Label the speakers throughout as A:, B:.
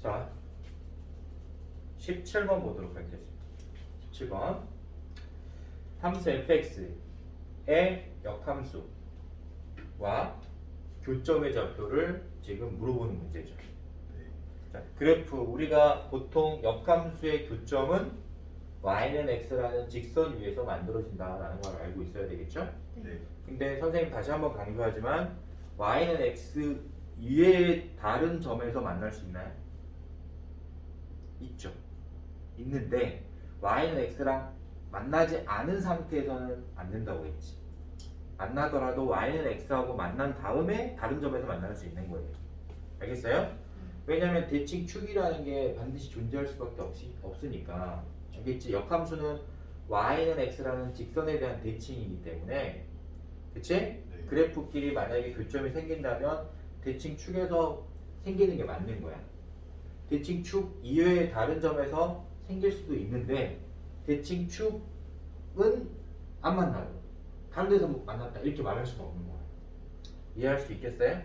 A: 자, 17번 보도록 하겠습니다. 17번. 함수 fx의 역함수와 교점의 좌표를 지금 물어보는 문제죠. 자, 그래프 우리가 보통 역함수의 교점은 y는 x라는 직선 위에서 만들어진다라는 걸 알고 있어야 되겠죠?
B: 네.
A: 근데 선생님 다시 한번 강조하지만 y는 x 위에 다른 점에서 만날 수 있나요? 있죠. 있는데 y는 x랑 만나지 않은 상태에서는 안 된다고 했지. 만나더라도 y는 x하고 만난 다음에 다른 점에서 만날 수 있는 거예요. 알겠어요? 왜냐하면 대칭축이라는 게 반드시 존재할 수밖에 없으니까. 알겠지? 역함수는 y는 x라는 직선에 대한 대칭이기 때문에, 그치?
B: 네.
A: 그래프끼리 만약에 교점이 생긴다면 대칭축에서 생기는 게 맞는 거야. 대칭축 이외의 다른 점에서 생길 수도 있는데 대칭축은 안 만나고 다른 데서 만났다 이렇게 말할 수가 없는 거야. 이해할 수 있겠어요?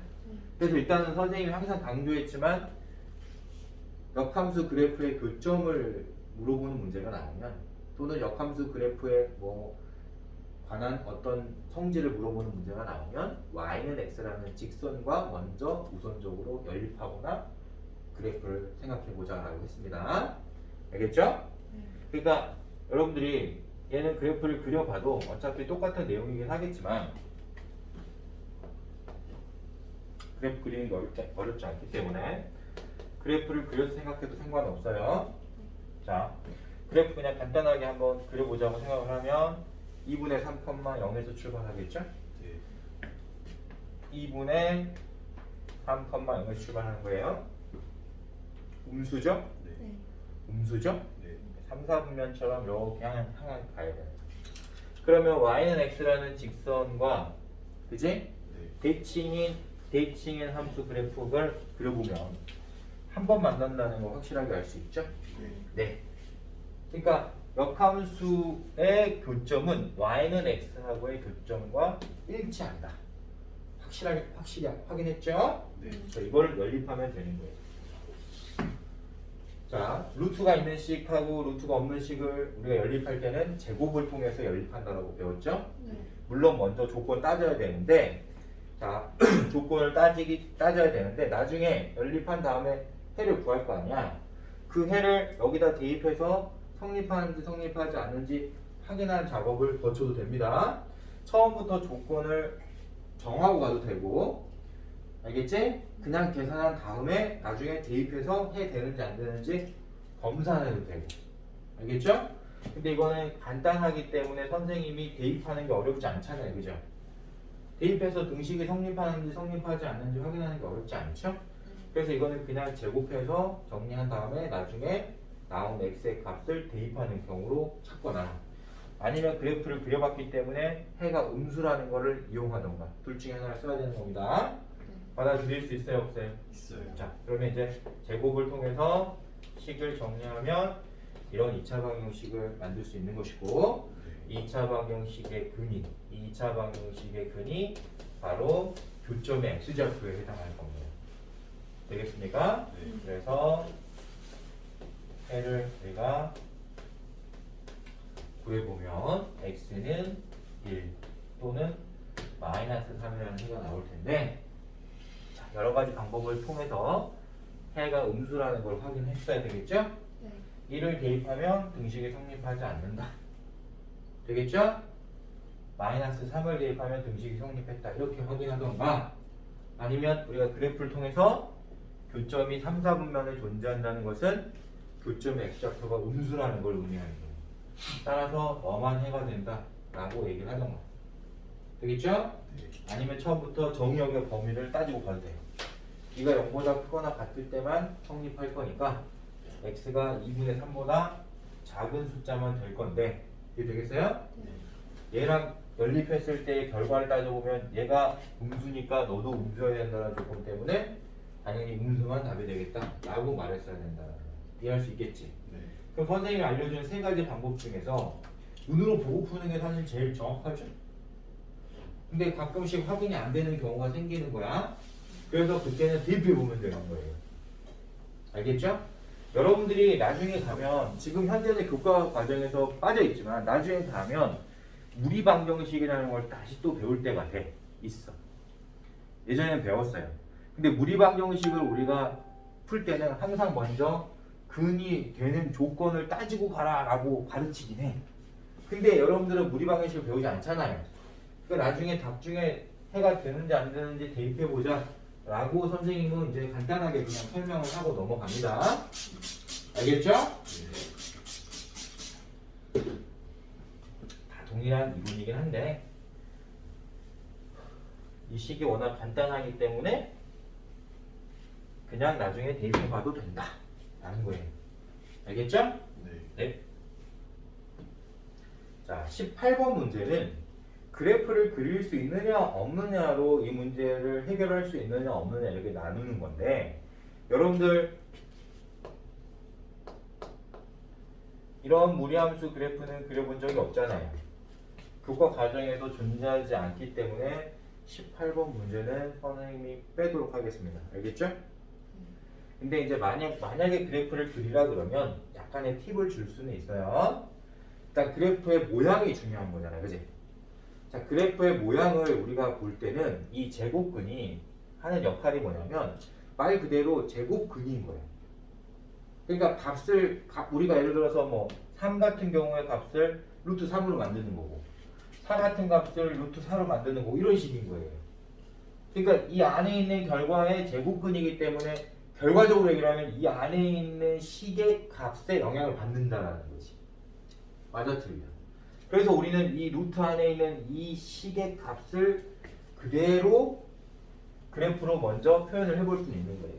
A: 그래서 일단은 선생님이 항상 강조했지만 역함수 그래프의 교점을 물어보는 문제가 나오면 또는 역함수 그래프에 관한 어떤 성질을 물어보는 문제가 나오면 y는 x라는 직선과 먼저 우선적으로 연립하거나 그래프를 생각해보자 라고 했습니다. 알겠죠? 그러니까 여러분들이 얘는 그래프를 그려봐도 어차피 똑같은 내용이긴 하겠지만 그래프 그리는 게 어렵지 않기 때문에 그래프를 그려서 생각해도 상관없어요. 자, 그래프 그냥 간단하게 한번 그려보자고 생각을 하면 2분의 3,0에서 출발하겠죠?
B: 네.
A: 2분의 3,0에서 출발하는 거예요. 음수죠?
B: 네.
A: 음수죠?
B: 네.
A: 3, 4분면처럼 이렇게 향해 가야 돼요. 그러면 y는 x라는 직선과 그지?
B: 네.
A: 대칭인 함수 그래프를 그려보면 한 번 만난다는 거 확실하게 알 수 있죠?
B: 네.
A: 네. 그러니까 역함수의 교점은 y는 x하고의 교점과 일치한다. 확실히 확인했죠?
B: 네.
A: 그래서 이걸 연립하면 되는 거예요. 자, 루트가 있는 식하고 루트가 없는 식을 우리가 연립할 때는 제곱을 통해서 연립한다라고 배웠죠? 물론 먼저 조건 따져야 되는데, 자, 조건을 따져야 되는데 나중에 연립한 다음에 해를 구할 거 아니야. 그 해를 여기다 대입해서 성립하는지 성립하지 않는지 확인하는 작업을 거쳐도 됩니다. 처음부터 조건을 정하고 가도 되고, 알겠지? 그냥 계산한 다음에 나중에 대입해서 해 되는지 안 되는지 검사해도 되고. 알겠죠? 근데 이거는 간단하기 때문에 선생님이 대입하는 게 어렵지 않잖아요. 그죠? 대입해서 등식이 성립하는지 성립하지 않는지 확인하는 게 어렵지 않죠? 그래서 이거는 그냥 제곱해서 정리한 다음에 나중에 나온 x의 값을 대입하는 경우로 찾거나 아니면 그래프를 그려봤기 때문에 해가 음수라는 거를 이용하던가 둘 중에 하나를 써야 되는 겁니다. 받아들일 수 있어요? 없어요?
B: 있어요.
A: 자, 그러면 이제 제곱을 통해서 식을 정리하면 이런 2차 방정식을 만들 수 있는 것이고
B: 네.
A: 2차 방정식의 근이 2차 방정식의 근이 바로 교점의 x좌표에 해당할 겁니다. 되겠습니까?
B: 네.
A: 그래서 해를 우리가 구해보면 x는 1 또는 마이너스 3이라는 해가 나올 텐데 자, 여러 가지 방법을 통해서 해가 음수라는 걸 확인했어야 되겠죠? 1을 대입하면 등식이 성립하지 않는다. 되겠죠? 마이너스 3을 대입하면 등식이 성립했다. 이렇게 확인하던가 아니면 우리가 그래프를 통해서 교점이 3, 4분면에 존재한다는 것은 교점의 x좌표가 음수라는 걸 의미하는 거예요. 따라서 너만 해가 된다 라고 얘기를 하던가. 되겠죠?
B: 네.
A: 아니면 처음부터 정의역의 범위를 따지고 가도 돼요. 이가 0보다 크거나 같을 때만 성립할 거니까 x가 2분의 3보다 작은 숫자만 될 건데 이게 되겠어요? 얘랑 연립했을 때의 결과를 따져보면 얘가 음수니까 너도 음수여야 된다는 조건 때문에 당연히 음수만 답이 되겠다 라고 말했어야 된다. 이해할 수 있겠지?
B: 네.
A: 그럼 선생님이 알려준 세 가지 방법 중에서 눈으로 보고 푸는 게 사실 제일 정확하죠? 근데 가끔씩 확인이 안 되는 경우가 생기는 거야. 그래서 그때는 대입해 보면 되는 거예요. 알겠죠? 여러분들이 나중에 가면 지금 현재는 교과 과정에서 빠져 있지만 나중에 가면 무리 방정식이라는 걸 다시 또 배울 때가 있어. 예전에는 배웠어요. 근데 무리 방정식을 우리가 풀 때는 항상 먼저 근이 되는 조건을 따지고 가라라고 가르치긴 해. 근데 여러분들은 무리 방정식을 배우지 않잖아요. 그러니까 나중에 답 중에 해가 되는지 안 되는지 대입해보자 라고 선생님은 이제 간단하게 그냥 설명을 하고 넘어갑니다. 알겠죠? 다 동일한 이론이긴 한데 이 식이 워낙 간단하기 때문에 그냥 나중에 대입해봐도 된다 라는 거예요. 알겠죠? 네. 자, 18번 문제는 그래프를 그릴 수 있느냐 없느냐로 이 문제를 해결할 수 있느냐 없느냐 이렇게 나누는 건데 여러분들 이런 무리함수 그래프는 그려본 적이 없잖아요. 교과 과정에서 존재하지 않기 때문에 18번 문제는 선생님이 빼도록 하겠습니다. 알겠죠? 근데 이제 만약에 그래프를 그리라 그러면 약간의 팁을 줄 수는 있어요. 일단 그래프의 모양이 중요한 거잖아요. 그지? 자, 그래프의 모양을 우리가 볼 때는 이 제곱근이 하는 역할이 뭐냐면 말 그대로 제곱근인 거예요. 그러니까 우리가 예를 들어서 뭐 3 같은 경우에 값을 루트 3으로 만드는 거고 4 같은 값을 루트 4로 만드는 거고 이런 식인 거예요. 그러니까 이 안에 있는 결과의 제곱근이기 때문에 결과적으로 얘기하면 이 안에 있는 식의 값에 영향을 받는다라는 거지. 맞아 틀려. 그래서 우리는 이 루트 안에 있는 이 식의 값을 그대로 그래프로 먼저 표현을 해볼 수 있는 거예요.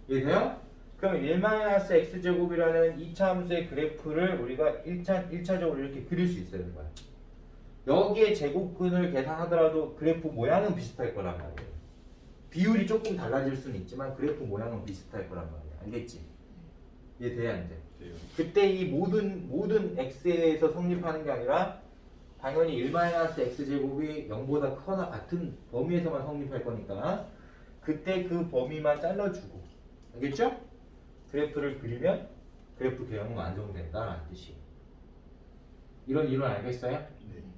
A: 이해돼요? 그럼 1-x제곱이라는 2차 함수의 그래프를 우리가 1차적으로 이렇게 그릴 수 있어야 되는 거야. 여기에 제곱근을 계산하더라도 그래프 모양은 비슷할 거란 말이에요. 비율이 조금 달라질 수는 있지만 그래프 모양은 비슷할 거란 말이야. 알겠지? 이해돼야 안 돼? 그때 이 모든 x에서 성립하는 게 아니라 당연히 1-x제곱이 0보다 크거나 같은 범위에서만 성립할 거니까 그때 그 범위만 잘라주고 알겠죠? 그래프를 그리면 그래프 개형은 완성된다라는 뜻이에요. 이런 이론 알겠어요?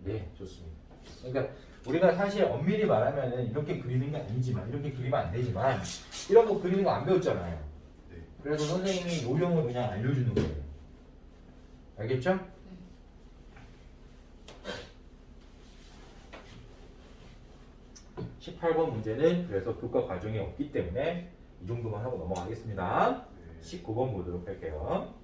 A: 네, 좋습니다. 그러니까 우리가 사실 엄밀히 말하면 이렇게 그리는 게 아니지만 이렇게 그리면 안 되지만 이런 거 그리는 거 안 배웠잖아요. 그래서 선생님이 요령을 그냥 알려주는 거예요. 알겠죠? 18번 문제는 그래서 교과 과정이 없기 때문에 이 정도만 하고 넘어가겠습니다. 19번 보도록 할게요.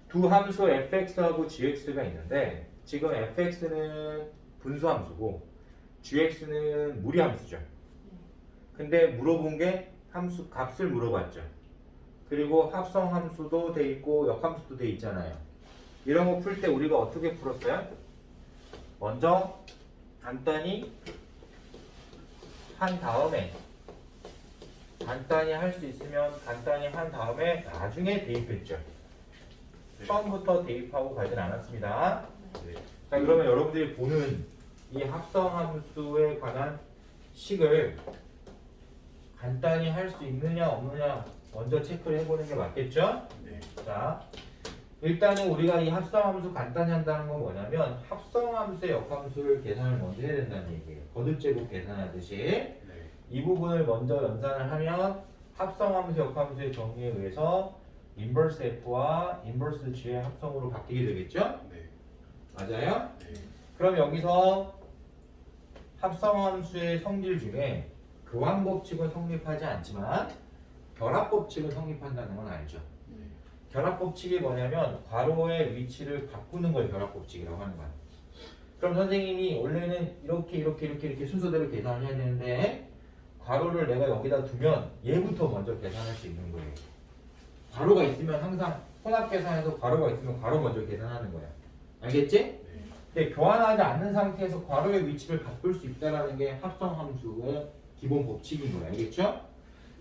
A: 두 함수 fx하고 gx가 있는데 지금 fx는 분수함수고 gx는 무리함수죠. 근데 물어본 게 함수 값을 물어봤죠. 그리고 합성함수도 돼 있고 역함수도 돼 있잖아요. 이런 거 풀 때 우리가 어떻게 풀었어요? 먼저 간단히 한 다음에 간단히 할 수 있으면 간단히 한 다음에 나중에 대입했죠. 처음부터 대입하고 가진 않았습니다. 자, 그러면 여러분들이 보는 이 합성함수에 관한 식을 간단히 할 수 있느냐 없느냐 먼저 체크를 해보는 게 맞겠죠? 자, 일단은 우리가 이 합성함수 간단히 한다는 건 뭐냐면 합성함수의 역함수를 계산을 먼저 해야 된다는 얘기예요. 거듭제곱 계산하듯이 이 부분을 먼저 연산을 하면 합성함수 역함수의 정의에 의해서 인버스 f와 인버스 g의 합성으로 바뀌게 되겠죠? 맞아요? 그럼 여기서 합성함수의 성질 중에 교환법칙은 성립하지 않지만 결합법칙은 성립한다는 건 알죠? 결합법칙이 뭐냐면 괄호의 위치를 바꾸는 걸 결합법칙이라고 하는 거야. 그럼 선생님이 원래는 이렇게 순서대로 계산을 해야 되는데 괄호를 내가 여기다 두면 얘부터 먼저 계산할 수 있는 거예요. 괄호가 있으면 항상 혼합 계산에서 괄호가 있으면 괄호 먼저 계산하는 거야. 알겠지? 근데 교환하지 않는 상태에서 괄호의 위치를 바꿀 수 있다는 게 합성함수의 기본 법칙인 거예요. 알겠죠?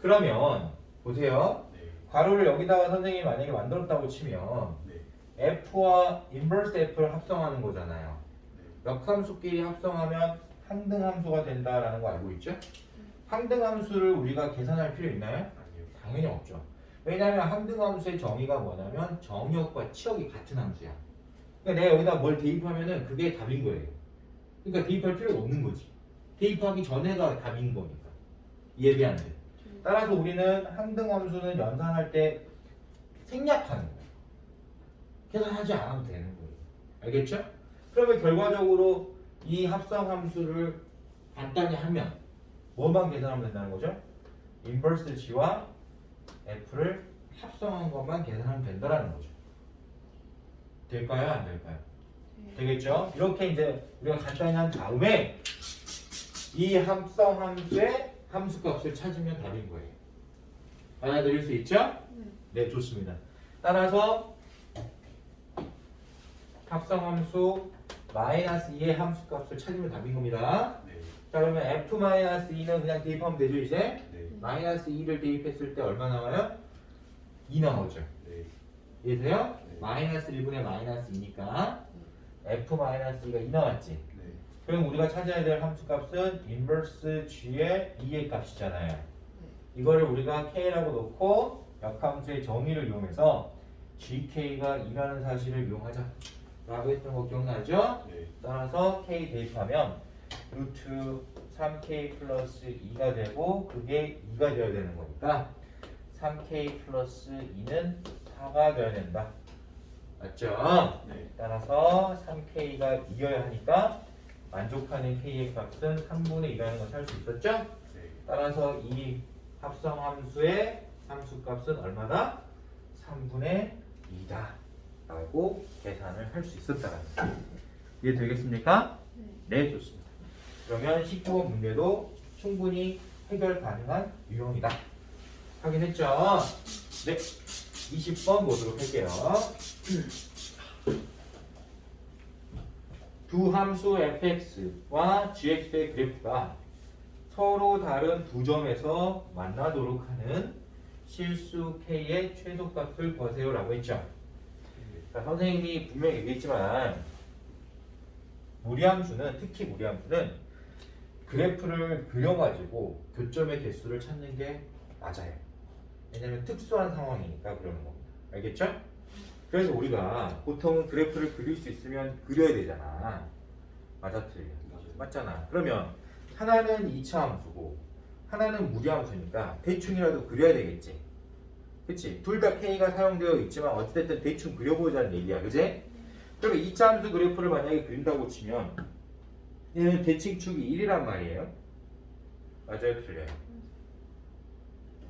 A: 그러면 보세요. 괄호를 여기다가 선생님이 만약에 만들었다고 치면 f와 인버스 f를 합성하는 거잖아요. 역함수끼리 합성하면 항등함수가 된다라는 거 알고 있죠? 항등함수를 우리가 계산할 필요 있나요? 당연히 없죠. 왜냐하면 항등함수의 정의가 뭐냐면 정역과 치역이 같은 함수야. 그러니까 내가 여기다 뭘 대입하면은 그게 답인 거예요. 그러니까 대입할 필요가 없는 거지. 대입하기 전에가 답인 거니까. 이해돼 안 돼? 따라서 우리는 항등함수는 연산할 때 생략하는 거예요. 계산하지 않아도 되는 거예요. 알겠죠? 그러면 결과적으로 이 합성함수를 간단히 하면 뭐만 계산하면 된다는 거죠? 인버스 g와 f를 합성한 것만 계산하면 된다는 거죠. 될까요? 안 될까요? 되겠죠? 이렇게 이제 우리가 간단히 한 다음에 이 합성함수의 함수값을 찾으면 답인 거예요. 받아들일 수 있죠? 네, 좋습니다. 따라서 합성함수 -2의 함수값을 찾으면 답인 겁니다.
B: 네.
A: 자, 그러면 f-2는 그냥 대입하면 되죠, 이제?
B: 네.
A: -2를 대입했을 때 얼마 나와요? 2 나오죠.
B: 네.
A: 이해돼요?
B: 네.
A: -1분의 -2니까 f-2가 2 나왔지.
B: 네.
A: 그럼 우리가 찾아야 될 함수값은 인버스 g의 2의 값이잖아요. 이거를 우리가 k라고 놓고 역함수의 정의를 이용해서 gk가 2라는 사실을 이용하자 라고 했던 거 기억나죠?
B: 네.
A: 따라서 k 대입하면 루트 3k 플러스 2가 되고 그게 2가 되어야 되는 거니까 3k 플러스 2는 4가 되어야 된다. 맞죠?
B: 네.
A: 따라서 3k가 2여야 하니까 만족하는 k의 값은 3분의 2라는 걸 살 수 있었죠?
B: 네.
A: 따라서 이 합성함수의 함수값은 얼마다? 3분의 2다 라고 계산을 할 수 있었다는 거예요. 이해되겠습니까? 네, 좋습니다. 그러면 19번 문제도 충분히 해결 가능한 유형이다. 확인했죠? 네, 20번 보도록 할게요. 두 함수 fx와 gx의 그래프가 서로 다른 두 점에서 만나도록 하는 실수 k의 최소값을 구하세요 라고 했죠. 자, 선생님이 분명히 얘기했지만 무리함수는, 특히 무리함수는 그래프를 그려가지고 교점의 개수를 찾는 게 맞아요. 왜냐면 특수한 상황이니까 그러는 겁니다. 알겠죠? 그래서 우리가 보통은 그래프를 그릴 수 있으면 그려야 되잖아. 맞아, 틀려?
B: 맞아요.
A: 맞잖아. 그러면 하나는 2차 함수고 하나는 무리함수니까 대충이라도 그려야 되겠지. 그치? 둘 다 K가 사용되어 있지만 어찌됐든 대충 그려보자는 얘기야. 그지? 그러면 2차 함수 그래프를 만약에 그린다고 치면 얘는 대칭축이 1이란 말이에요. 맞아요? 틀려요?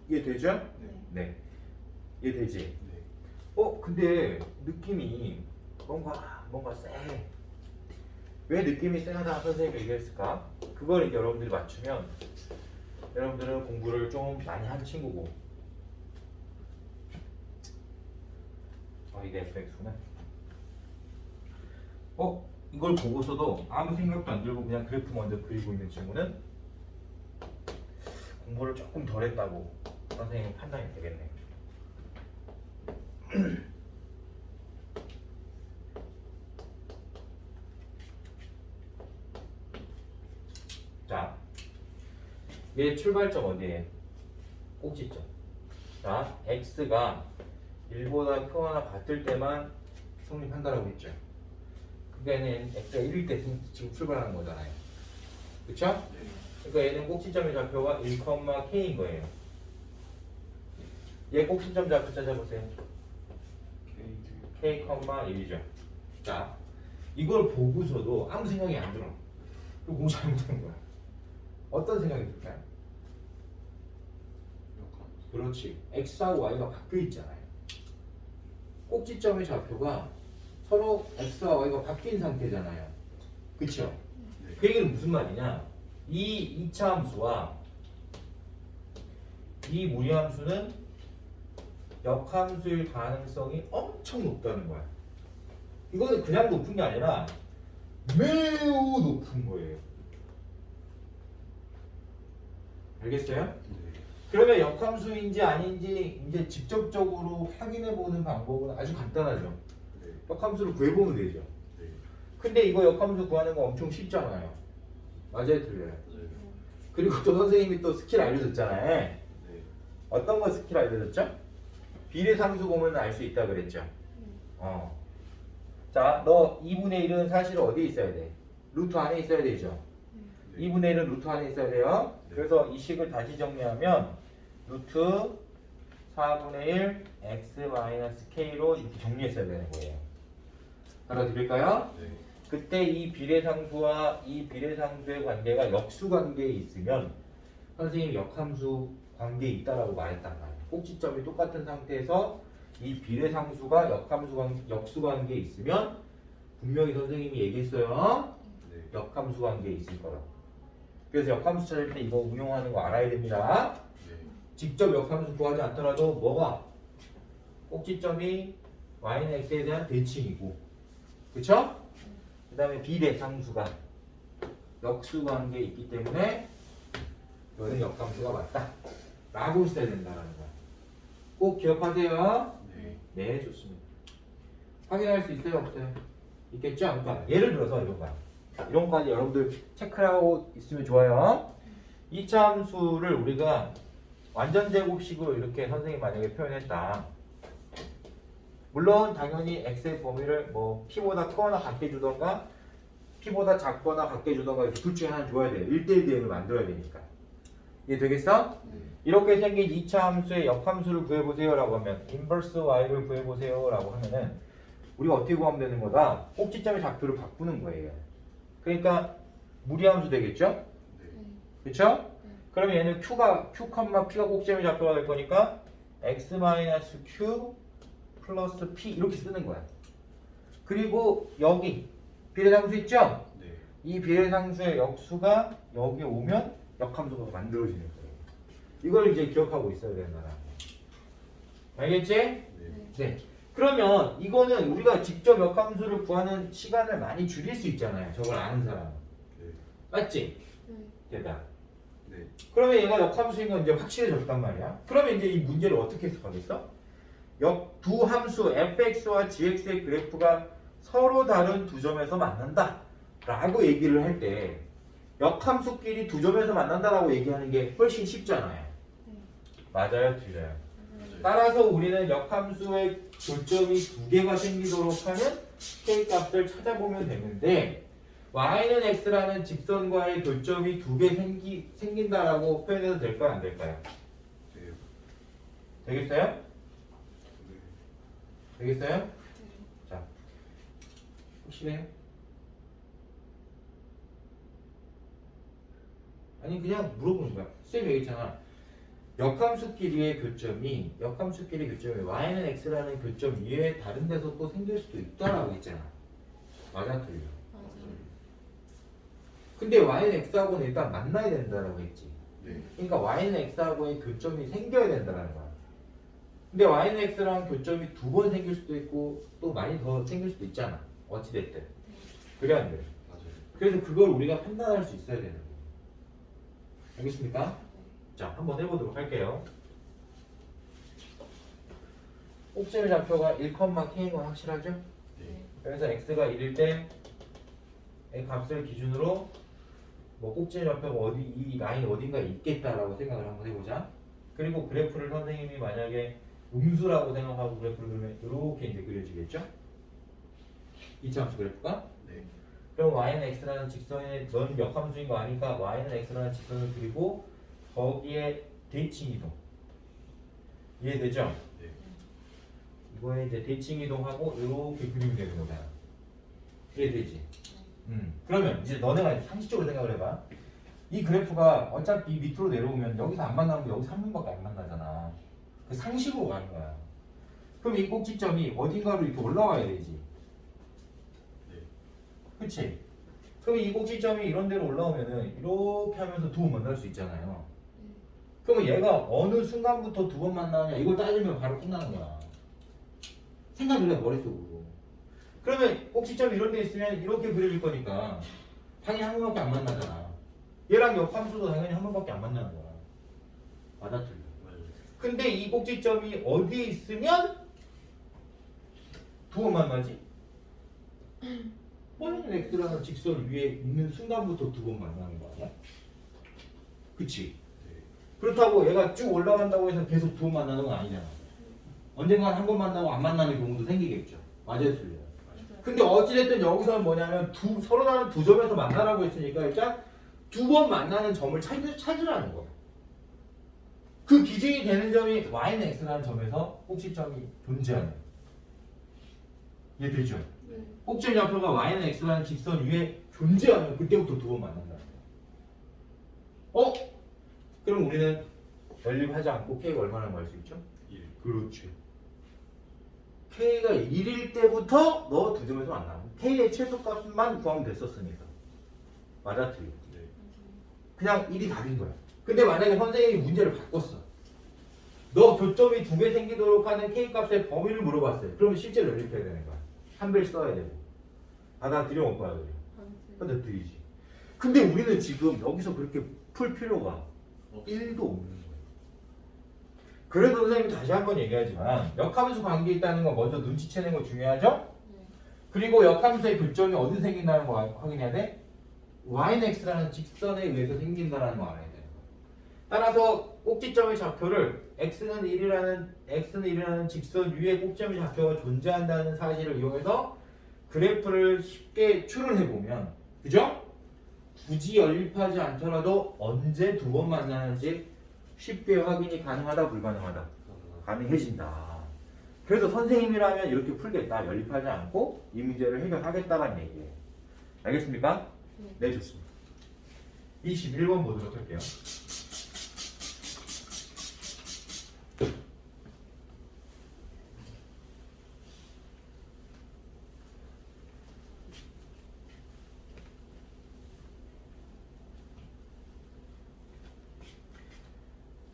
A: 이해되죠? 네. 이해되지?
B: 네.
A: 근데 느낌이 뭔가 쎄. 왜 느낌이 쎄하다 선생님이 얘기했을까? 그걸 이제 여러분들이 맞추면 여러분들은 공부를 좀 많이 한 친구고 이게 fx구나. 이걸 보고서도 아무 생각도 안 들고 그냥 그래프 먼저 그리고 있는 친구는 공부를 조금 덜 했다고 선생님 판단이 되겠네요. 자, 얘 출발점 어디에? 꼭지점. 자, x가 1보다 크거나 같을 때만 성립한다라고 했죠. 그게는 x가 1일 때 지금 출발하는 거잖아요. 그쵸?
B: 네.
A: 그러니까 얘는 꼭지점의 좌표가 1, k인 거예요. 얘 꼭지점 좌표 찾아보세요. k, 1이죠. 자, 이걸 보고서도 아무 생각이 안 들어. 이거 공부 잘못한 거야. 어떤 생각이 들까요? 그렇지. x하고 y가 바뀌어 있잖아요. 꼭지점의 좌표가 서로 x와 y가 바뀐 상태잖아요. 그쵸?
B: 네.
A: 그 얘기는 무슨 말이냐? 이 2차 함수와 이 무리함수는 역함수일 가능성이 엄청 높다는 거야. 이거는 그냥 높은 게 아니라 매우 높은 거예요. 알겠어요?
B: 네.
A: 그러면 역함수인지 아닌지 이제 직접적으로 확인해 보는 방법은 아주 간단하죠.
B: 네.
A: 역함수를 구해보면 되죠.
B: 네.
A: 근데 이거 역함수 구하는 거 엄청 쉽잖아요. 맞아요, 틀려요?
B: 맞아요.
A: 그리고 또 선생님이 또 스킬 알려줬잖아요.
B: 네.
A: 어떤 거 스킬 알려줬죠? 비례상수 보면 알 수 있다 그랬죠. 자, 너 2분의 1은 사실 어디에 있어야 돼? 루트 안에 있어야 되죠. 2분의 1은 루트 안에 있어야 돼요. 그래서 이 식을 다시 정리하면 루트 4분의 1 x-k로 이렇게 정리했어야 되는 거예요. 알아들을까요?
B: 네.
A: 그때 이 비례상수와 이 비례상수의 관계가 역수 관계에 있으면 선생님이 역함수 관계에 있다라고 말했단 말이에요. 꼭지점이 똑같은 상태에서 이 비례상수가 역수 관계에 있으면 분명히 선생님이 얘기했어요.
B: 네.
A: 역함수 관계에 있을 거라고. 그래서 역함수 찾을 때 이거 응용하는 거 알아야 됩니다.
B: 네.
A: 직접 역함수 구하지 않더라도 뭐가? 꼭지점이 y는 x에 대한 대칭이고, 그쵸? 그 다음에 비례상수가 역수 관계에 있기 때문에 이거는 역함수가 맞다 라고 있어야 된다는 거야. 꼭 기억하세요.
B: 네.
A: 네, 좋습니다. 확인할 수 있어요, 없어요? 있겠죠? 그러니까 예를 들어서 이런 거야. 이런 거까지 여러분들 체크하고 있으면 좋아요. 2차 함수를 우리가 완전 제곱식으로 이렇게 선생님 만약에 표현했다. 물론 당연히 x의 범위를 뭐 p보다 크거나 같게 주던가 p보다 작거나 같게 주던가 이렇게 둘 중에 하나 줘야 돼요. 1대1 대응을 만들어야 되니까. 이해 되겠어?
B: 네.
A: 이렇게 생긴 2차 함수의 역함수를 구해보세요 라고 하면 inverse y를 구해보세요 라고 하면은 우리가 어떻게 구하면 되는 거다? 꼭지점의 좌표를 바꾸는 거예요. 그러니까 무리함수 되겠죠?
B: 네.
A: 그쵸? 그러면 얘는 q가 p가 꼭지점의 좌표가 될 거니까 x-q 플러스 p 이렇게 쓰는 거야. 그리고 여기 비례상수 있죠?
B: 네.
A: 이 비례상수의 역수가 여기 오면 역함수가 만들어지는 거예요. 이걸 이제 기억하고 있어야 된다라고. 알겠지?
B: 네.
A: 네. 그러면 이거는 우리가 직접 역함수를 구하는 시간을 많이 줄일 수 있잖아요. 저걸 아는 사람은.
B: 네.
A: 맞지? 대답.
B: 네.
A: 그러면 얘가 역함수인 건 이제 확실해졌단 말이야. 그러면 이제 이 문제를 어떻게 해석하겠어? 두 함수 fx와 gx의 그래프가 서로 다른 두 점에서 만난다 라고 얘기를 할 때 역함수끼리 두 점에서 만난다라고 얘기하는 게 훨씬 쉽잖아요. 맞아요? 틀려요?
B: 맞아요.
A: 따라서 우리는 역함수의 교점이 두 개가 생기도록 하는 k 값을 찾아보면 되는데 y는 x라는 직선과의 교점이 두 개 생긴다라고 표현해도 될까요? 안 될까요?
B: 네.
A: 되겠어요?
B: 네.
A: 되겠어요? 자, 확실해요? 아니 그냥 물어보는 거야. 쌤이 얘기했잖아. 역함수끼리의 교점이 y는 x라는 교점 이외에 다른 데서 또 생길 수도 있다라고 했잖아. 맞아, 틀려? 근데 y는 x하고는 일단 만나야 된다라고 했지.
B: 네.
A: 그러니까 y는 x하고의 교점이 생겨야 된다는 거야. 근데 y는 x랑 교점이 두 번 생길 수도 있고 또 많이 더 생길 수도 있잖아. 어찌됐든. 그래 안 돼?
B: 맞아요.
A: 그래서 그걸 우리가 판단할 수 있어야 되는 거야. 알겠습니까? 자, 한번 해보도록 할게요. 꼭지의 좌표가 1,k인 건 확실하죠?
B: 네.
A: 그래서 x가 1일 때 이 값을 기준으로 뭐 꼭지의 좌표가 어디 이 라인 어딘가에 있겠다라고 생각을 한번 해보자. 그리고 그래프를 선생님이 만약에 음수라고 생각하고 그래프를 그리면 이렇게 이제 그려지겠죠? 이차함수 그래프가.
B: 네.
A: 그럼 y는 x라는 직선에 넌 역함수인 거 아니까 y는 x라는 직선을 그리고 거기에 대칭 이동. 이해되죠?
B: 네.
A: 이거에 이제 대칭 이동하고 이렇게 그리면 되는 거잖아. 이해되지? 그러면 이제 너네가 상식적으로 생각을 해봐. 이 그래프가 어차피 밑으로 내려오면 여기서 안 만나면 여기서 한 명밖에 안 만나잖아. 그 상식으로 가는 거야. 그럼 이 꼭지점이 어딘가로 이렇게 올라와야 되지.
B: 네.
A: 그치? 그럼 이 꼭지점이 이런 데로 올라오면은 이렇게 하면서 두 번 만날 수 있잖아요. 그러면 얘가 어느 순간부터 두 번 만나느냐 이걸 따지면 바로 끝나는 거야. 생각을 해 머릿속으로. 그러면 꼭지점이 이런 데 있으면 이렇게 그려질 거니까 당연히 한 번밖에 안 만나잖아. 얘랑 역함수도 당연히 한 번밖에 안 만나는 거야. 맞아 틀려?
B: 맞아요.
A: 근데 이 꼭지점이 어디에 있으면 두 번 만나지? y는 x라는 직선 위에 있는 순간부터 두 번 만나는 거 아니야? 그치?
B: 네.
A: 그렇다고 얘가 쭉 올라간다고 해서 계속 두 번 만나는 건 아니잖아. 언젠간 한 번 만나고 안 만나는 경우도 생기겠죠. 맞아요, 틀려요. 근데 어찌됐든 여기서는 뭐냐면 서로 다른 두 점에서 만나라고 했으니까 일단 두 번 만나는 점을 찾으라는 거야. 그 기준이 되는 점이 y는 x라는 점에서 꼭지점이 존재하는 거야. 이해되죠?
C: 네.
A: 꼭지점 좌표가 y는 x라는 직선 위에 존재하면 그때부터 두 번 만난다. 그럼 우리는 연립하지 않고 k가 얼마나 구할 수 있죠?
B: 1.
A: 그렇지. k가 1일 때부터 너 두 점에서 만나고 k의 최소값만 구하면 됐었으니까. 맞아, 틀려.
B: 네.
A: 그냥 1이 답인 거야. 근데 만약에 선생님이 문제를 바꿨어. 너 교점이 두 개 생기도록 하는 k값의 범위를 물어봤어요. 그러면 실제로 연립해야 되는 거야. 한 배를 써야 되고. 받아들여 못 받아들여? 받아들이지. 근데 우리는 지금 여기서 그렇게 풀 필요가 1도 없는 거예요. 그래서 선생님이 다시 한번 얘기하지만 역함수 관계에 있다는 거 먼저 눈치채는 거 중요하죠? 그리고 역함수의 교점이 어디 생긴다는 거 확인해야 돼? y는 x라는 직선에 의해서 생긴다는 거 알아야 돼요. 따라서 꼭지점의 좌표를 x는 1이라는 직선 위에 꼭지점의 좌표가 존재한다는 사실을 이용해서 그래프를 쉽게 추론해 보면, 그죠? 굳이 연립하지 않더라도 언제 두 번 만나는지 쉽게 확인이 가능하다, 불가능하다? 가능해진다. 그래서 선생님이라면 이렇게 풀겠다. 연립하지 않고 이 문제를 해결하겠다는 얘기예요. 알겠습니까? 네, 좋습니다. 21번 보도록 할게요.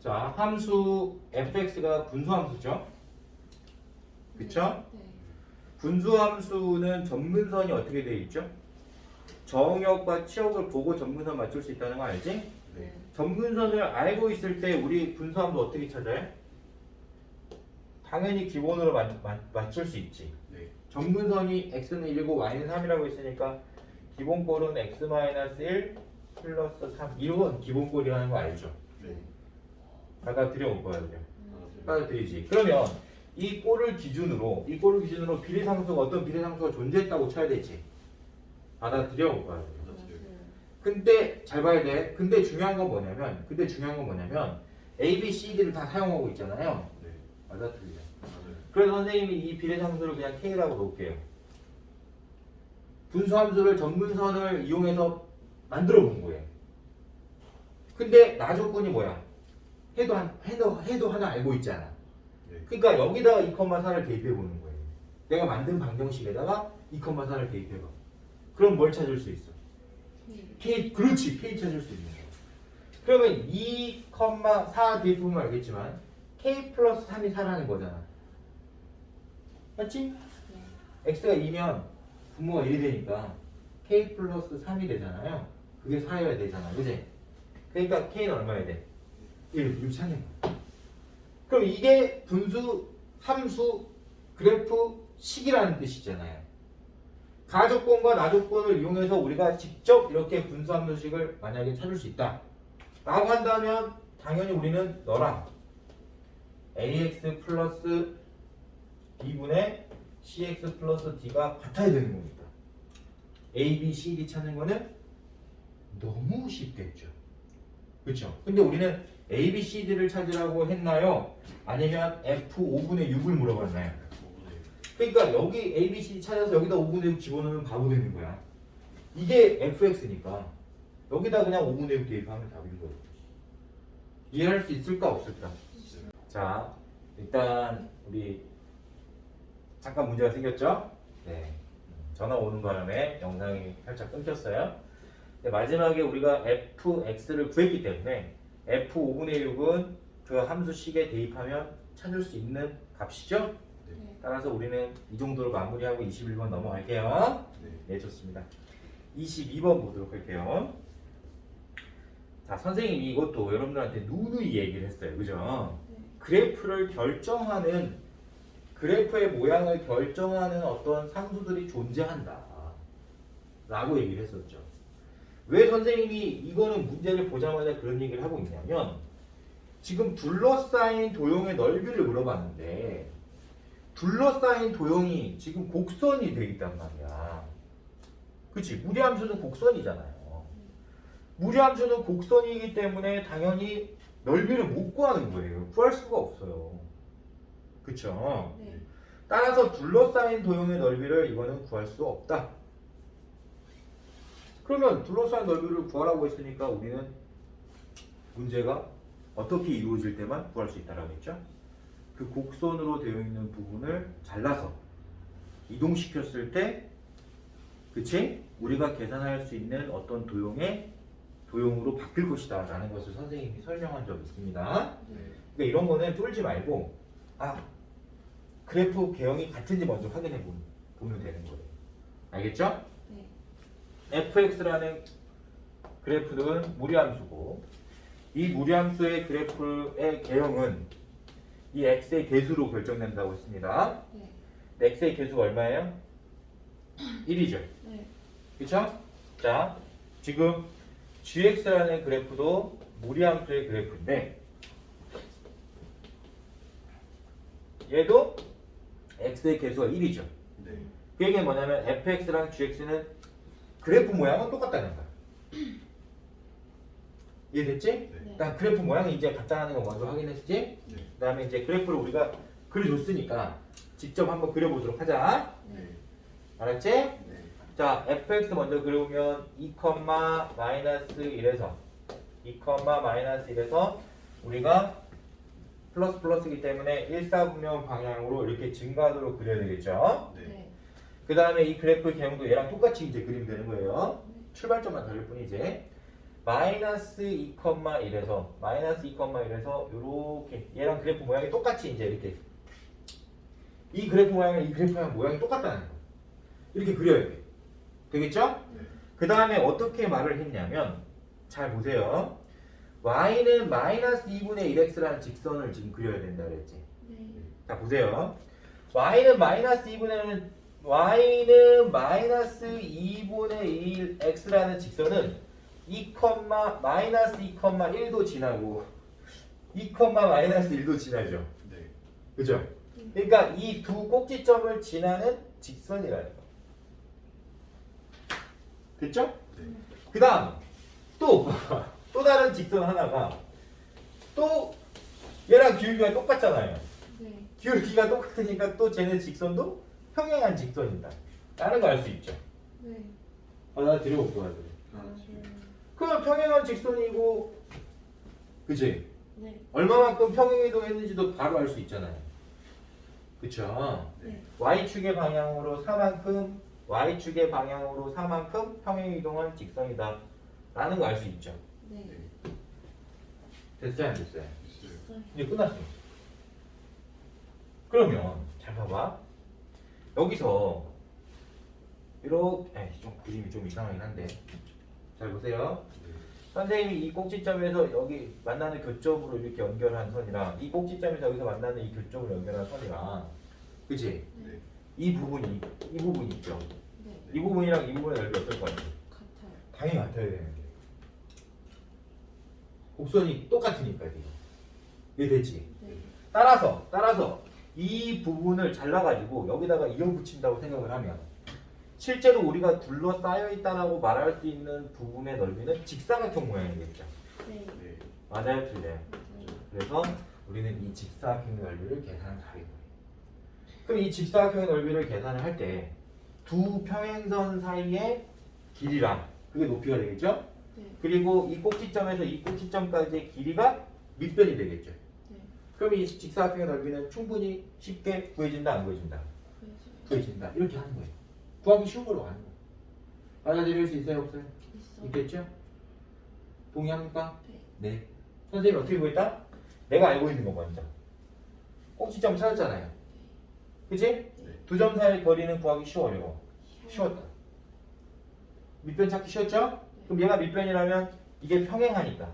A: 자, 함수 fx가 분수함수죠? 그쵸?
C: 네.
A: 분수함수는 점근선이 어떻게 되어 있죠? 정역과 치역을 보고 점근선 맞출 수 있다는 거 알지?
B: 네.
A: 점근선을 알고 있을 때 우리 분수함수 어떻게 찾아요? 당연히 기본으로 맞출 수 있지.
B: 네.
A: 점근선이 x는 1이고 y는 3이라고 했으니까 기본꼴은 x-1 플러스 3. 이건 기본꼴이라는 거 알죠?
B: 네.
A: 받아들여 올 거야, 그냥.
B: 아,
A: 받아들이지. 그러면 이 꼴을 기준으로 비례상수가 어떤 비례상수가 존재했다고 쳐야 되지. 받아들여 올 거야. 근데 잘 봐야 돼. 근데 중요한 건 뭐냐면 A, B, C, D를 다 사용하고 있잖아요.
B: 네.
A: 받아들여.
B: 맞아요.
A: 그래서 선생님이 이 비례상수를 그냥 K라고 놓을게요. 분수함수를 점근선을 이용해서 만들어 본 거예요. 근데 나 조건이 뭐야? 해도 하나 알고 있잖아.
B: 네.
A: 그러니까 여기다가 2,4를 대입해 보는 거예요. 내가 만든 방정식에다가 2,4를 대입해 봐. 그럼 뭘 찾을 수 있어? K, 그렇지. K 찾을 수 있는 거야. 그러면 2,4 대입하면 알겠지만 K 플러스 3이 4라는 거잖아. 맞지? X가 2면 분모가 1이 되니까 K 플러스 3이 되잖아요. 그게 4여야 되잖아. 그지? 그러니까 K는 얼마야 돼? 1 찾는 거야. 그럼 이게 분수, 함수, 그래프, 식이라는 뜻이잖아요. 가조건과 나조건을 이용해서 우리가 직접 이렇게 분수함수식을 만약에 찾을 수 있다 라고 한다면 당연히 우리는 너랑 ax 플러스 b분의 cx 플러스 d가 같아야 되는 겁니다. a, b, c, d 찾는 거는 너무 쉽겠죠. 그렇죠? 근데 우리는 a, b, c, d를 찾으라고 했나요? 아니면 f 5분의 6을 물어봤나요? 그러니까 여기 A, B, C 찾아서 여기다 5분의 6 집어넣으면 바보 되는 거야. 이게 fx니까 여기다 그냥 5분의 6 대입하면 답인 거예요. 이해할 수 있을까 없을까? 자, 일단 우리 잠깐 문제가 생겼죠? 네. 전화 오는 바람에 영상이 살짝 끊겼어요. 네, 마지막에 우리가 fx를 구했기 때문에 f 5분의 6은 그 함수식에 대입하면 찾을 수 있는 값이죠? 따라서 우리는 이 정도로 마무리하고 21번 넘어갈게요. 네, 좋습니다. 22번 보도록 할게요. 자, 선생님이 이것도 여러분들한테 누누이 얘기를 했어요. 그죠? 그래프를 결정하는, 그래프의 모양을 결정하는 어떤 상수들이 존재한다 라고 얘기를 했었죠. 왜 선생님이 이거는 문제를 보자마자 그런 얘기를 하고 있냐면 지금 둘러싸인 도형의 넓이를 물어봤는데 둘러싸인 도형이 지금 곡선이 돼 있단 말이야. 그치? 무리함수는 곡선이잖아요. 무리함수는 곡선이기 때문에 당연히 넓이를 못 구하는 거예요. 구할 수가 없어요. 그쵸?
C: 네.
A: 따라서 둘러싸인 도형의 넓이를 이거는 구할 수 없다. 그러면 둘러싸인 넓이를 구하라고 했으니까 우리는 문제가 어떻게 이루어질 때만 구할 수 있다라고 했죠? 그 곡선으로 되어 있는 부분을 잘라서 이동시켰을 때 그치? 우리가 계산할 수 있는 어떤 도형으로 바뀔 것이다 라는 것을 선생님이 설명한 적이 있습니다.
C: 네.
A: 그러니까 이런 거는 쫄지 말고 그래프 개형이 같은지 먼저 확인해 보면 되는 거예요. 알겠죠?
C: 네.
A: fx라는 그래프는 무리함수고 이 무리함수의 그래프의 개형은 이 x의 개수로 결정된다고 했습니다.
C: 네.
A: x의 개수가 얼마예요? 1이죠.
C: 네.
A: 그쵸? 자, 지금 gx라는 그래프도 무리함수의 그래프인데 얘도 x의 개수가 1이죠.
B: 네.
A: 그 얘기는 뭐냐면 fx랑 gx는 그래프 모양은 똑같다는 거야. 이해됐지?
B: 네.
A: 일단 그래프 모양이 이제 같다는 거 먼저 확인했지?
B: 네.
A: 그 다음에 이제 그래프를 우리가 그려줬으니까 직접 한번 그려보도록 하자.
B: 네.
A: 알았지?
B: 네.
A: 자, fx 먼저 그려보면 2,-1에서 2,-1에서 우리가 플러스이기 때문에 1사분면 방향으로 이렇게 증가도로 그려야 되겠죠?
B: 네.
C: 네.
A: 그 다음에 이 그래프 개형도 얘랑 똑같이 이제 그리면 되는 거예요. 출발점만 다를 뿐이지. -2,1에서 이렇게 얘랑 그래프 모양이 똑같이 이제 이렇게 이 그래프 모양이 모양이 똑같다는 거. 이렇게 그려야 돼. 되겠죠?
B: 네.
A: 그 다음에 어떻게 말을 했냐면 잘 보세요. y는 -2분의 1x라는 직선을 지금 그려야 된다 그랬지.
C: 네.
A: 자 보세요. y는 -2분의 1x라는 직선은 2,-2,1도 지나고 2,-1도 지나죠.
B: 네.
A: 그죠? 그러니까 이 두 꼭지점을 지나는 직선이라는 거. 됐죠?
B: 네.
A: 그 다음 또 다른 직선 하나가 또 얘랑 기울기가 똑같잖아요.
C: 네.
A: 기울기가 똑같으니까 또 쟤네 직선도 평행한 직선이다 라는 걸 알 수 있죠.
C: 네.
A: 나 드려볼게 요 그럼 평행한 직선이고 그치?
C: 네.
A: 얼마만큼 평행 이동했는지도 바로 알 수 있잖아요. 그쵸?
C: 네.
A: y축의 방향으로 4만큼 평행 이동한 직선이다 라는 거 알 수 있죠.
C: 네.
B: 네.
A: 됐어요 안 됐어요?
B: 있어요.
A: 이제 끝났어. 그러면 잘 봐봐. 여기서 이렇게 좀 그림이 좀 이상하긴 한데 잘 보세요.
B: 네.
A: 선생님이 이 꼭지점에서 여기 만나는 교점으로 이렇게 연결한 선이랑 이 꼭지점에서 여기서 만나는 이 교점으로 연결한 선이랑 그치?
B: 네.
A: 이 부분이 있죠.
C: 네.
A: 이 부분이랑 이 부분의 넓이 어떨 것 같아?
C: 같아요.
A: 당연히 같아야 되는데 곡선이 똑같으니까 이게 되지.
C: 네.
A: 따라서 이 부분을 잘라가지고 여기다가 이어붙인다고 생각을 하면 실제로 우리가 둘러싸여 있다라고 말할 수 있는 부분의 넓이는 직사각형 모양이겠죠.
C: 네.
B: 네.
A: 맞아요, 틀려요.
C: 맞아요.
A: 그래서 우리는 이 직사각형 넓이를 계산하는 가위바위보. 그럼 이 직사각형의 넓이를 계산을 할 때 두 평행선 사이의 길이랑 그게 높이가 되겠죠?
C: 네.
A: 그리고 이 꼭지점에서 이 꼭지점까지의 길이가 밑변이 되겠죠.
C: 네.
A: 그럼 이 직사각형의 넓이는 충분히 쉽게 구해진다, 안 구해진다?
C: 그래서
A: 구해진다. 이렇게 하는 거예요. 구하기 쉬운 걸로 가는 거예요. 받아들일 수 있어요, 없어요?
C: 있어.
A: 있겠죠? 동의합니까?
C: 네.
A: 네. 선생님이 어떻게 구했다? 내가 알고 있는 거 먼저. 꼭지점 찾았잖아요. 그치?
B: 네.
A: 두 점 사이의 거리는 구하기 쉬워, 어려워? 쉬웠다. 밑변 찾기 쉬웠죠? 그럼 얘가 밑변이라면 이게 평행하니까.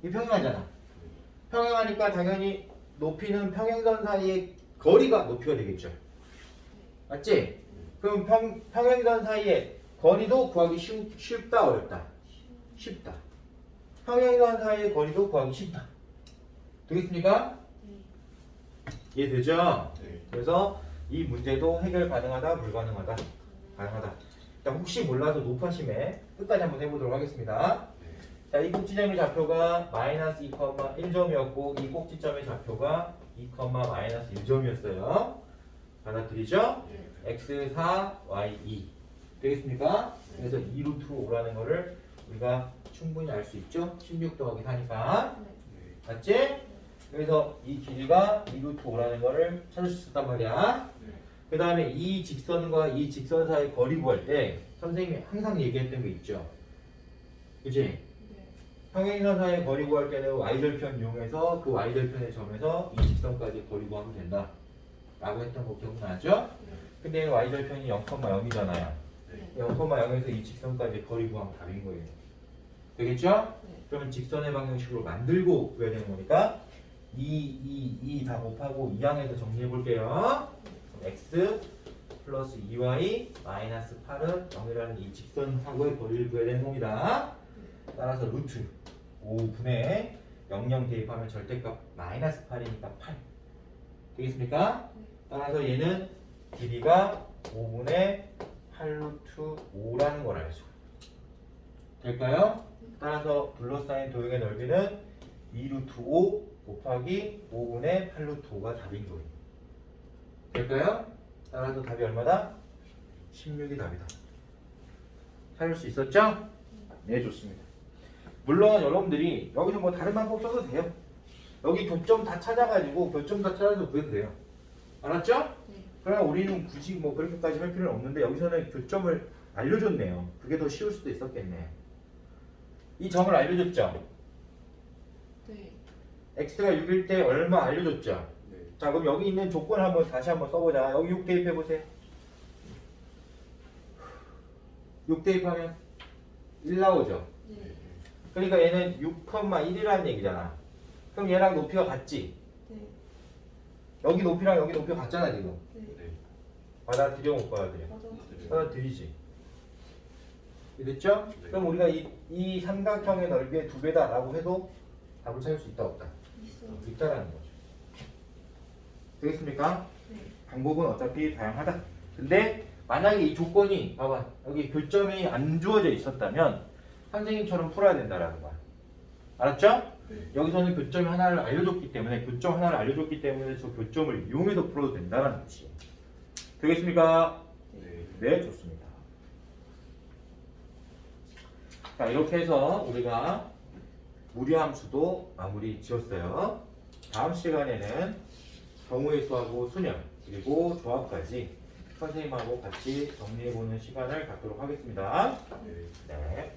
A: 이게 평행하잖아. 평행하니까 당연히 높이는 평행선 사이의 거리가 높이가 되겠죠. 맞지? 그럼 평행선 사이의 거리도 구하기 쉽다, 어렵다? 쉽다. 평행선 사이의 거리도 구하기 쉽다. 되겠습니까? 이해되죠?
B: 네.
A: 그래서 이 문제도 해결 가능하다, 불가능하다? 가능하다. 자, 혹시 몰라서 높아심에 끝까지 한번 해보도록 하겠습니다.
B: 네.
A: 자, 이 꼭지점의 좌표가 마이너스 2,1점이었고 이 꼭지점의 좌표가 2,-1점이었어요. 받아들이죠?
B: 네.
A: x4, y2 되겠습니까? 그래서 2루트 5라는 거를 우리가 충분히 알 수 있죠? 16 더하기 4니까
B: 네.
A: 맞지? 그래서 이 길이가 2루트 5라는 거를 찾을 수 있단 말이야.
B: 네.
A: 그 다음에 이 직선과 이 직선 사이 거리 구할 때 선생님이 항상 얘기했던 거 있죠? 그치? 평행선 사이 거리 구할 때는 y절편 이용해서 그 y절편의 점에서 이 직선까지 거리 구하면 된다 라고 했던 거 기억나죠? 근데 y절편이 0,0이잖아요.
B: 네.
A: 0,0에서 이 직선까지 거리 구하면 답인 거예요. 되겠죠? 그러면 직선의 방정식으로 만들고 구해야 되는 거니까 2 다 곱하고 2항에서 정리해 볼게요. x 플러스 2y 마이너스 8은 0이라는 이 직선하고의 거리를 구해야 되는 겁니다. 따라서 루트 5분의 00 대입하면 절대값 마이너스 8이니까 8 되겠습니까? 따라서 얘는 길이가 5분의 8루트 5라는 걸 알죠. 될까요? 따라서 둘러싸인 도형의 넓이는 2루트 5 곱하기 5분의 8루트 5가 답인 거예요. 될까요? 따라서 답이 얼마다? 16이 답이다. 찾을 수 있었죠? 네, 좋습니다. 물론 여러분들이 여기서 뭐 다른 방법 써도 돼요. 여기 교점 다 찾아가지고 교점 다 찾아서 구해도 돼요. 알았죠? 그러나 우리는 굳이 뭐 그렇게까지 할 필요는 없는데 여기서는 교점을 알려줬네요. 그게 더 쉬울 수도 있었겠네. 이 점을 알려줬죠? x가 6일 때 얼마 알려줬죠?
B: 네.
A: 자, 그럼 여기 있는 조건을 한번 다시 한번 써보자. 여기 6 대입해보세요. 6 대입하면 1 나오죠? 그러니까 얘는 6,1이라는 얘기잖아. 그럼 얘랑 높이가 같지? 여기 높이랑 여기 높이가 같잖아 지금.
B: 네.
A: 받아들여 못 받아들여? 받아들이지. 됐죠?
B: 네.
A: 그럼 우리가 이 삼각형의 넓이의 2배다 라고 해도 답을 찾을 수 있다 없다? 있다라는 거죠. 되겠습니까? 방법은 어차피 다양하다. 근데 만약에 이 조건이 봐봐 여기 교점이 안 주어져 있었다면 선생님처럼 풀어야 된다라는 거야. 알았죠?
B: 네.
A: 여기서는 교점이 하나를 알려줬기 때문에 교점 하나를 알려줬기 때문에 저 교점을 이용해서 풀어도 된다는 뜻이에요. 되겠습니까?
B: 네.
A: 네, 좋습니다. 자, 이렇게 해서 우리가 무리함수도 마무리 지었어요. 다음 시간에는 경우의 수하고 수열 그리고 조합까지 선생님하고 같이 정리해보는 시간을 갖도록 하겠습니다.
B: 네.
A: 네.